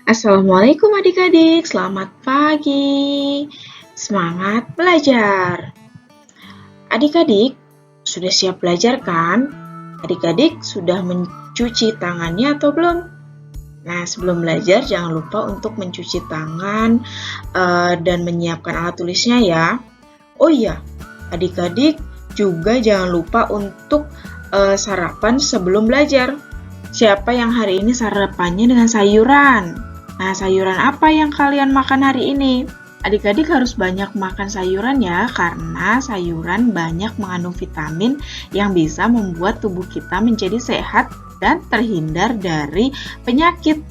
Assalamualaikum adik-adik, selamat pagi. Semangat belajar. Adik-adik, sudah siap belajar kan? Adik-adik sudah mencuci tangannya atau belum? Nah, sebelum belajar jangan lupa untuk mencuci tangan dan menyiapkan alat tulisnya ya. Oh iya, adik-adik juga jangan lupa untuk sarapan sebelum belajar. Siapa yang hari ini sarapannya dengan sayuran? Nah, sayuran apa yang kalian makan hari ini? Adik-adik harus banyak makan sayuran ya, karena sayuran banyak mengandung vitamin yang bisa membuat tubuh kita menjadi sehat dan terhindar dari penyakit.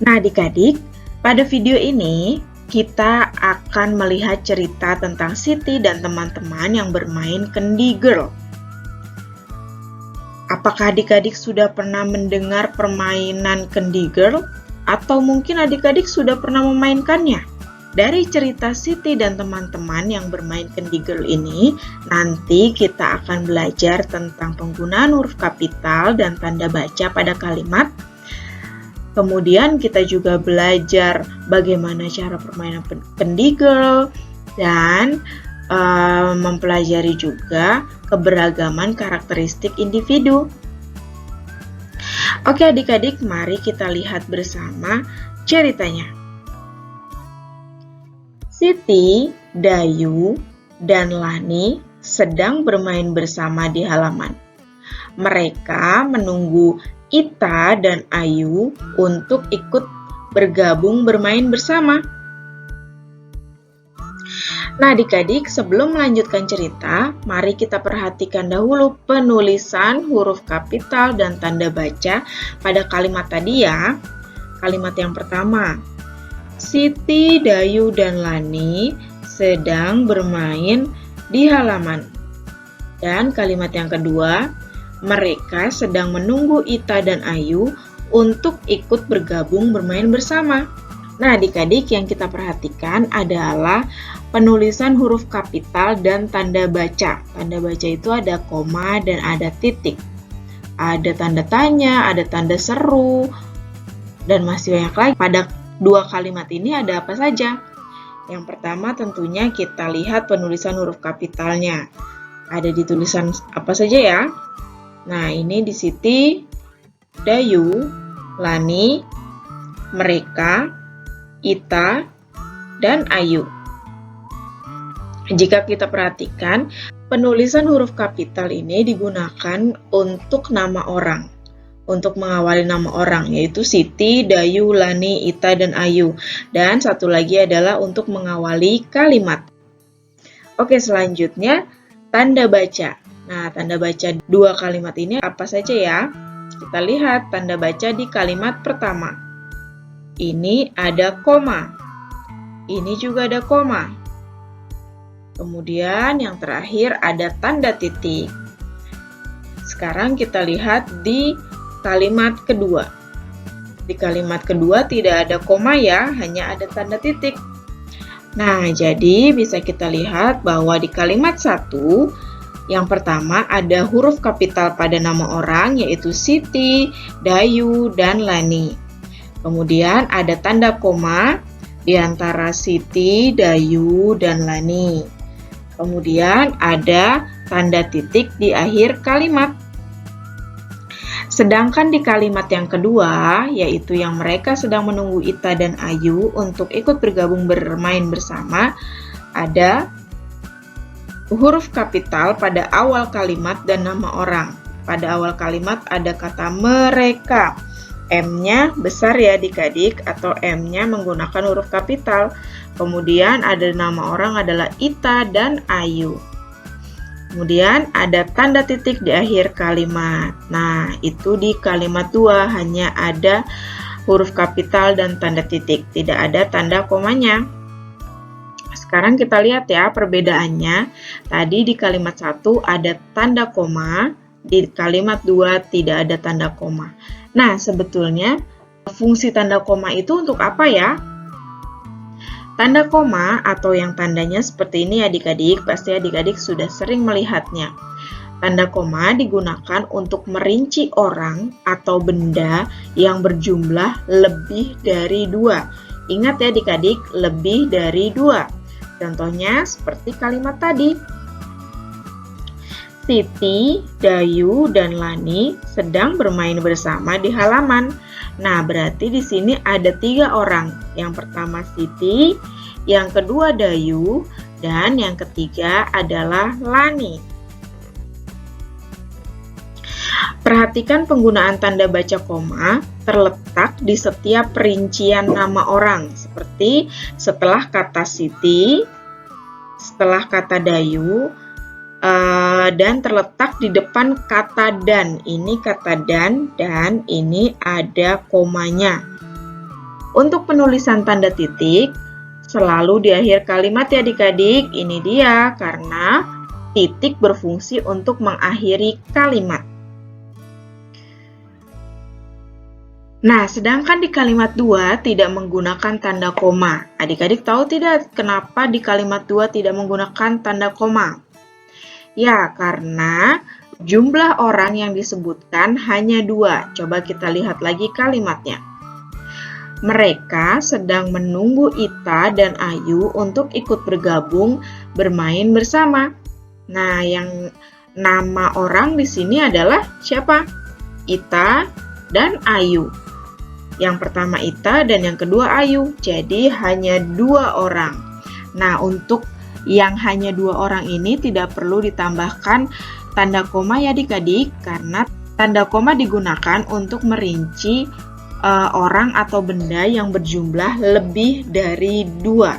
Nah, adik-adik, pada video ini kita akan melihat cerita tentang Siti dan teman-teman yang bermain Candy Girl. Apakah adik-adik sudah pernah mendengar permainan Candy Girl? Atau mungkin adik-adik sudah pernah memainkannya? Dari cerita Siti dan teman-teman yang bermain Candy Girl ini, nanti kita akan belajar tentang penggunaan huruf kapital dan tanda baca pada kalimat. Kemudian kita juga belajar bagaimana cara permainan Candy Girl dan mempelajari juga keberagaman karakteristik individu. Oke adik-adik, mari kita lihat bersama ceritanya. Siti, Dayu, dan Lani sedang bermain bersama di halaman. Mereka menunggu Ita dan Ayu untuk ikut bergabung bermain bersama. Nah adik-adik, sebelum melanjutkan cerita, mari kita perhatikan dahulu penulisan huruf kapital dan tanda baca pada kalimat tadi ya. Kalimat yang pertama, Siti, Dayu, dan Lani sedang bermain di halaman. Dan kalimat yang kedua, mereka sedang menunggu Ita dan Ayu untuk ikut bergabung bermain bersama. Nah adik-adik, yang kita perhatikan adalah penulisan huruf kapital dan tanda baca. Tanda baca itu ada koma dan ada titik. Ada tanda tanya, ada tanda seru, dan masih banyak lagi. Pada dua kalimat ini ada apa saja? Yang pertama tentunya kita lihat penulisan huruf kapitalnya. Ada di tulisan apa saja ya? Nah ini di Siti, Dayu, Lani, mereka, Ita, dan Ayu. Jika kita perhatikan, penulisan huruf kapital ini digunakan untuk nama orang, untuk mengawali nama orang, yaitu Siti, Dayu, Lani, Ita, dan Ayu. Dan satu lagi adalah untuk mengawali kalimat. Oke, selanjutnya tanda baca. Nah, tanda baca dua kalimat ini apa saja ya? Kita lihat tanda baca di kalimat pertama. Ini ada koma. Ini juga ada koma. Kemudian yang terakhir ada tanda titik. Sekarang kita lihat di kalimat kedua. Di kalimat kedua tidak ada koma ya, hanya ada tanda titik. Nah, jadi bisa kita lihat bahwa di kalimat 1, yang pertama ada huruf kapital pada nama orang yaitu Siti, Dayu, dan Lani. Kemudian ada tanda koma di antara Siti, Dayu, dan Lani. Kemudian ada tanda titik di akhir kalimat. Sedangkan di kalimat yang kedua, yaitu yang mereka sedang menunggu Ita dan Ayu untuk ikut bergabung bermain bersama, ada huruf kapital pada awal kalimat dan nama orang. Pada awal kalimat ada kata mereka. M-nya besar ya adik-adik, atau M-nya menggunakan huruf kapital. Kemudian ada nama orang adalah Ita dan Ayu. Kemudian ada tanda titik di akhir kalimat. Nah, itu di kalimat 2 hanya ada huruf kapital dan tanda titik, tidak ada tanda komanya. Sekarang kita lihat ya perbedaannya. Tadi di kalimat 1 ada tanda koma, di kalimat 2 tidak ada tanda koma. Nah, sebetulnya fungsi tanda koma itu untuk apa ya? Tanda koma atau yang tandanya seperti ini adik-adik, pasti adik-adik sudah sering melihatnya. Tanda koma digunakan untuk merinci orang atau benda yang berjumlah lebih dari 2. Ingat ya adik-adik, lebih dari 2. Contohnya seperti kalimat tadi. Siti, Dayu, dan Lani sedang bermain bersama di halaman. Nah, berarti di sini ada 3 orang. Yang pertama Siti, yang kedua Dayu, dan yang ketiga adalah Lani. Perhatikan penggunaan tanda baca koma terletak di setiap perincian nama orang, seperti setelah kata Siti, setelah kata Dayu, dan terletak di depan kata dan. Ini kata dan ini ada komanya. Untuk penulisan tanda titik, selalu di akhir kalimat ya adik-adik. Ini dia, karena titik berfungsi untuk mengakhiri kalimat. Nah, sedangkan di kalimat 2 tidak menggunakan tanda koma. Adik-adik tahu tidak kenapa di kalimat 2 tidak menggunakan tanda koma? Ya, karena jumlah orang yang disebutkan hanya 2. Coba kita lihat lagi kalimatnya. Mereka sedang menunggu Ita dan Ayu untuk ikut bergabung bermain bersama. Nah, yang nama orang di sini adalah siapa? Ita dan Ayu. Yang pertama Ita dan yang kedua Ayu. Jadi hanya 2 orang. Nah, untuk yang hanya 2 orang ini tidak perlu ditambahkan tanda koma ya adik-adik, karena tanda koma digunakan untuk merinci orang atau benda yang berjumlah lebih dari 2.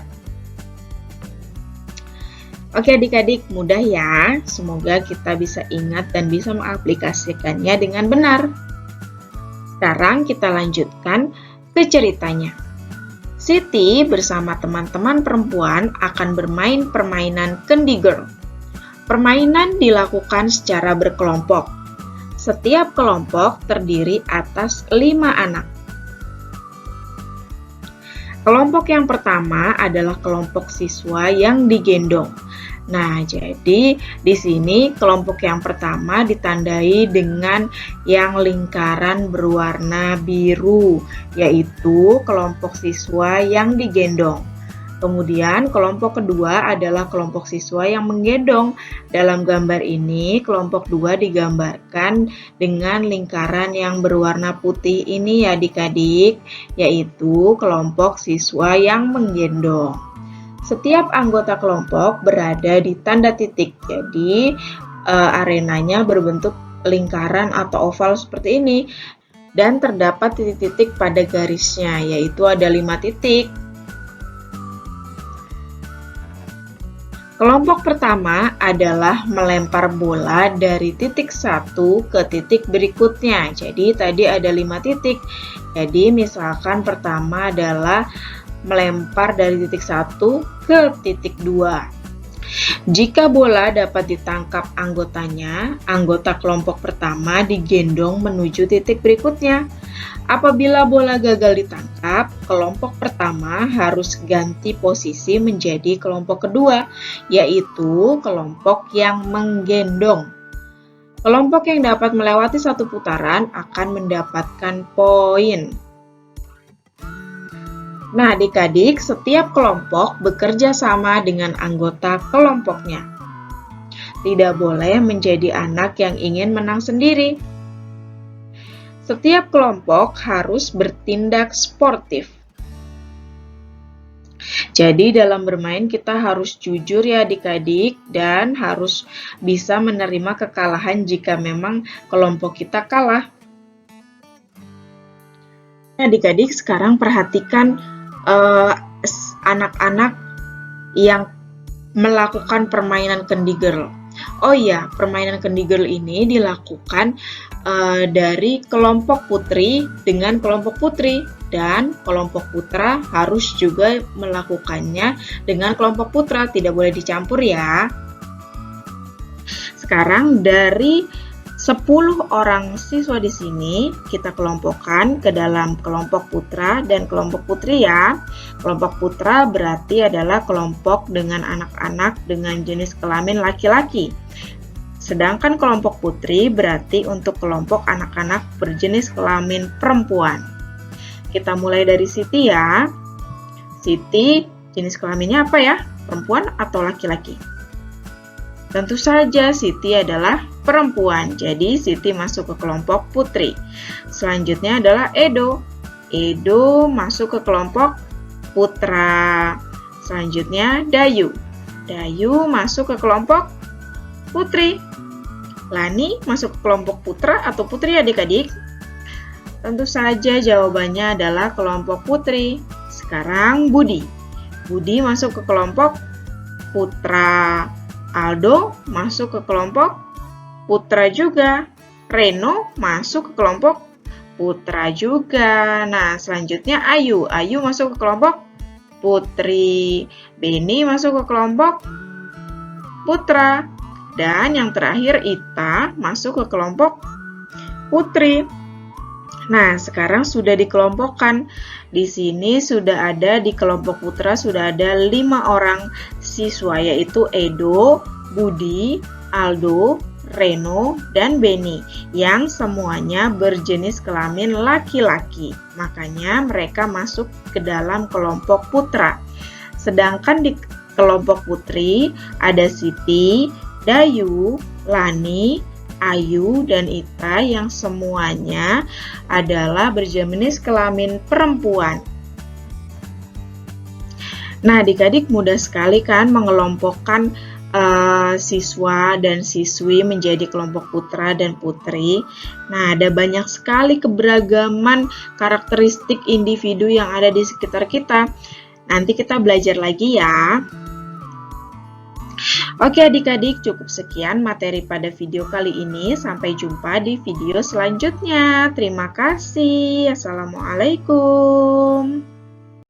Oke adik-adik, mudah ya. Semoga kita bisa ingat dan bisa mengaplikasikannya dengan benar. Sekarang kita lanjutkan ke ceritanya. Siti bersama teman-teman perempuan akan bermain permainan Candy Girl. Permainan dilakukan secara berkelompok. Setiap kelompok terdiri atas 5 anak. Kelompok yang pertama adalah kelompok siswa yang digendong. Nah, jadi di sini kelompok yang pertama ditandai dengan yang lingkaran berwarna biru, yaitu kelompok siswa yang digendong. Kemudian kelompok kedua adalah kelompok siswa yang menggendong. Dalam gambar ini, kelompok 2 digambarkan dengan lingkaran yang berwarna putih ini ya adik-adik, yaitu kelompok siswa yang menggendong. Setiap anggota kelompok berada di tanda titik, jadi arenanya berbentuk lingkaran atau oval seperti ini. Dan terdapat titik-titik pada garisnya, yaitu ada 5 titik. Kelompok pertama adalah melempar bola dari titik 1 ke titik berikutnya. Jadi tadi ada 5 titik. Jadi misalkan pertama adalah melempar dari titik 1 ke titik 2. Jika bola dapat ditangkap anggotanya, anggota kelompok pertama digendong menuju titik berikutnya. Apabila bola gagal ditangkap, kelompok pertama harus ganti posisi menjadi kelompok kedua, yaitu kelompok yang menggendong. Kelompok yang dapat melewati 1 putaran akan mendapatkan poin. Nah, adik-adik, setiap kelompok bekerja sama dengan anggota kelompoknya. Tidak boleh menjadi anak yang ingin menang sendiri. Setiap kelompok harus bertindak sportif. Jadi dalam bermain kita harus jujur ya adik-adik dan harus bisa menerima kekalahan jika memang kelompok kita kalah. Nah, adik-adik sekarang perhatikan anak-anak yang melakukan permainan Candy Girl. Oh iya, permainan Candy Girl ini dilakukan dari kelompok putri dengan kelompok putri, dan kelompok putra harus juga melakukannya dengan kelompok putra, tidak boleh dicampur ya. Sekarang dari 10 orang siswa di sini kita kelompokkan ke dalam kelompok putra dan kelompok putri ya. Kelompok putra berarti adalah kelompok dengan anak-anak dengan jenis kelamin laki-laki. Sedangkan kelompok putri berarti untuk kelompok anak-anak berjenis kelamin perempuan. Kita mulai dari Siti ya. Siti jenis kelaminnya apa ya? Perempuan atau laki-laki? Tentu saja Siti adalah perempuan, jadi Siti masuk ke kelompok putri. Selanjutnya adalah Edo. Edo masuk ke kelompok putra. Selanjutnya Dayu. Dayu masuk ke kelompok putri. Lani masuk ke kelompok putra atau putri adik-adik? Tentu saja jawabannya adalah kelompok putri. Sekarang Budi. Budi masuk ke kelompok putra. Aldo masuk ke kelompok putra juga. Reno masuk ke kelompok putra juga. Nah, selanjutnya Ayu. Ayu masuk ke kelompok putri. Beni masuk ke kelompok putra. Dan yang terakhir Ita masuk ke kelompok putri. Nah, sekarang sudah dikelompokkan. Di sini sudah ada di kelompok putra sudah ada 5 orang siswa, yaitu Edo, Budi, Aldo, Reno, dan Beni yang semuanya berjenis kelamin laki-laki. Makanya mereka masuk ke dalam kelompok putra. Sedangkan di kelompok putri ada Siti, Dayu, Lani, Ayu, dan Ita yang semuanya adalah berjenis kelamin perempuan. Nah, adik-adik mudah sekali kan mengelompokkan siswa dan siswi menjadi kelompok putra dan putri. Nah, ada banyak sekali keberagaman karakteristik individu yang ada di sekitar kita. Nanti kita belajar lagi ya. Oke adik-adik, cukup sekian materi pada video kali ini. Sampai jumpa di video selanjutnya. Terima kasih. Assalamualaikum.